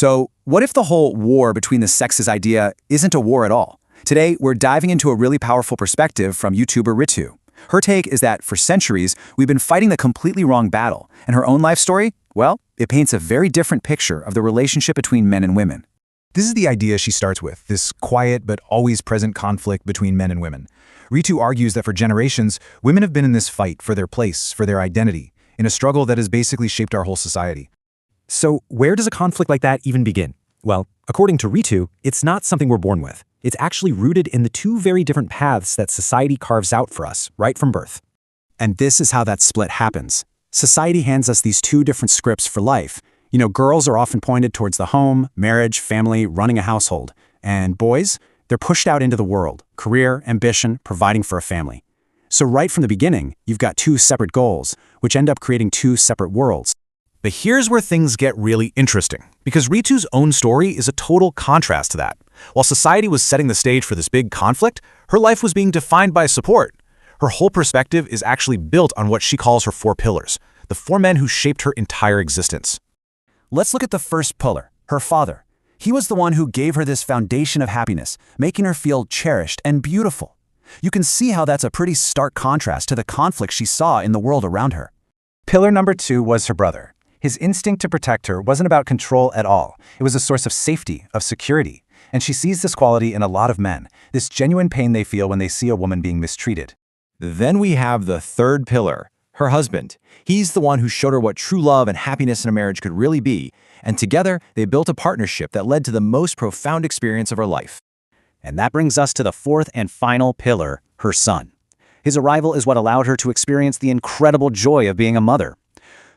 So, what if the whole war between the sexes idea isn't a war at all? Today, we're diving into a really powerful perspective from YouTuber Ritu. Her take is that for centuries, we've been fighting the completely wrong battle, and her own life story, well, it paints a very different picture of the relationship between men and women. This is the idea she starts with, this quiet but always present conflict between men and women. Ritu argues that for generations, women have been in this fight for their place, for their identity, in a struggle that has basically shaped our whole society. So where does a conflict like that even begin? Well, according to Ritu, it's not something we're born with. It's actually rooted in the two very different paths that society carves out for us, right from birth. And this is how that split happens. Society hands us these two different scripts for life. Girls are often pointed towards the home, marriage, family, running a household. And boys, they're pushed out into the world, career, ambition, providing for a family. So right from the beginning, you've got two separate goals, which end up creating two separate worlds. But here's where things get really interesting, because Ritu's own story is a total contrast to that. While society was setting the stage for this big conflict, her life was being defined by support. Her whole perspective is actually built on what she calls her four pillars, the four men who shaped her entire existence. Let's look at the first pillar, her father. He was the one who gave her this foundation of happiness, making her feel cherished and beautiful. You can see how that's a pretty stark contrast to the conflict she saw in the world around her. Pillar number 2 was her brother. His instinct to protect her wasn't about control at all. It was a source of safety, of security. And she sees this quality in a lot of men, this genuine pain they feel when they see a woman being mistreated. Then we have the third pillar, her husband. He's the one who showed her what true love and happiness in a marriage could really be, and together they built a partnership that led to the most profound experience of her life. And that brings us to the fourth and final pillar, her son. His arrival is what allowed her to experience the incredible joy of being a mother.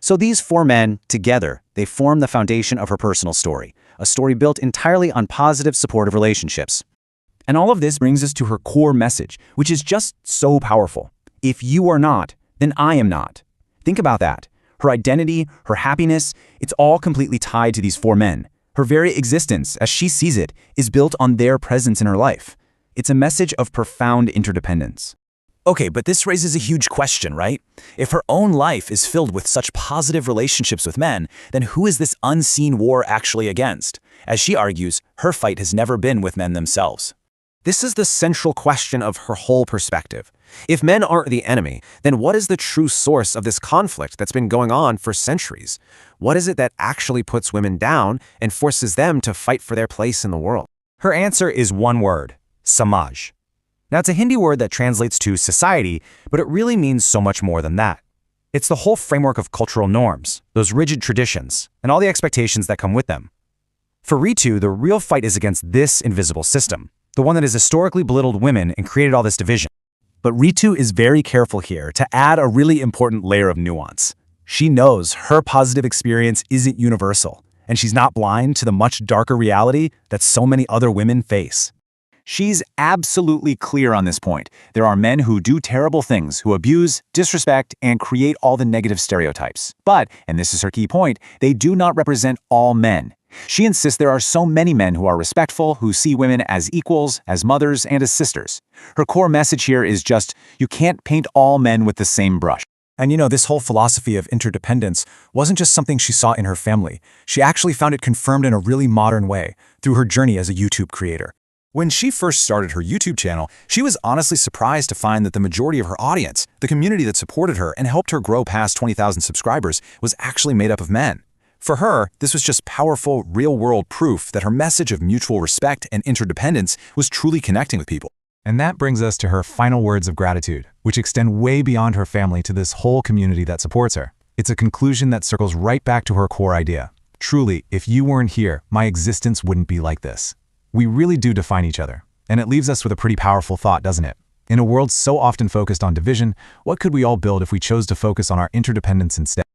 So these four men, together, they form the foundation of her personal story, a story built entirely on positive, supportive relationships. And all of this brings us to her core message, which is just so powerful. If you are not, then I am not. Think about that. Her identity, her happiness, it's all completely tied to these four men. Her very existence, as she sees it, is built on their presence in her life. It's a message of profound interdependence. Okay, but this raises a huge question, right? If her own life is filled with such positive relationships with men, then who is this unseen war actually against? As she argues, her fight has never been with men themselves. This is the central question of her whole perspective. If men aren't the enemy, then what is the true source of this conflict that's been going on for centuries? What is it that actually puts women down and forces them to fight for their place in the world? Her answer is one word: samaj. Now, it's a Hindi word that translates to society, but it really means so much more than that. It's the whole framework of cultural norms, those rigid traditions, and all the expectations that come with them. For Ritu, the real fight is against this invisible system, the one that has historically belittled women and created all this division. But Ritu is very careful here to add a really important layer of nuance. She knows her positive experience isn't universal, and she's not blind to the much darker reality that so many other women face. She's absolutely clear on this point. There are men who do terrible things, who abuse, disrespect, and create all the negative stereotypes. But, and this is her key point, they do not represent all men. She insists there are so many men who are respectful, who see women as equals, as mothers, and as sisters. Her core message here is just, you can't paint all men with the same brush. And this whole philosophy of interdependence wasn't just something she saw in her family. She actually found it confirmed in a really modern way through her journey as a YouTube creator. When she first started her YouTube channel, she was honestly surprised to find that the majority of her audience, the community that supported her and helped her grow past 20,000 subscribers, was actually made up of men. For her, this was just powerful, real-world proof that her message of mutual respect and interdependence was truly connecting with people. And that brings us to her final words of gratitude, which extend way beyond her family to this whole community that supports her. It's a conclusion that circles right back to her core idea. Truly, if you weren't here, my existence wouldn't be like this. We really do define each other, and it leaves us with a pretty powerful thought, doesn't it? In a world so often focused on division, what could we all build if we chose to focus on our interdependence instead?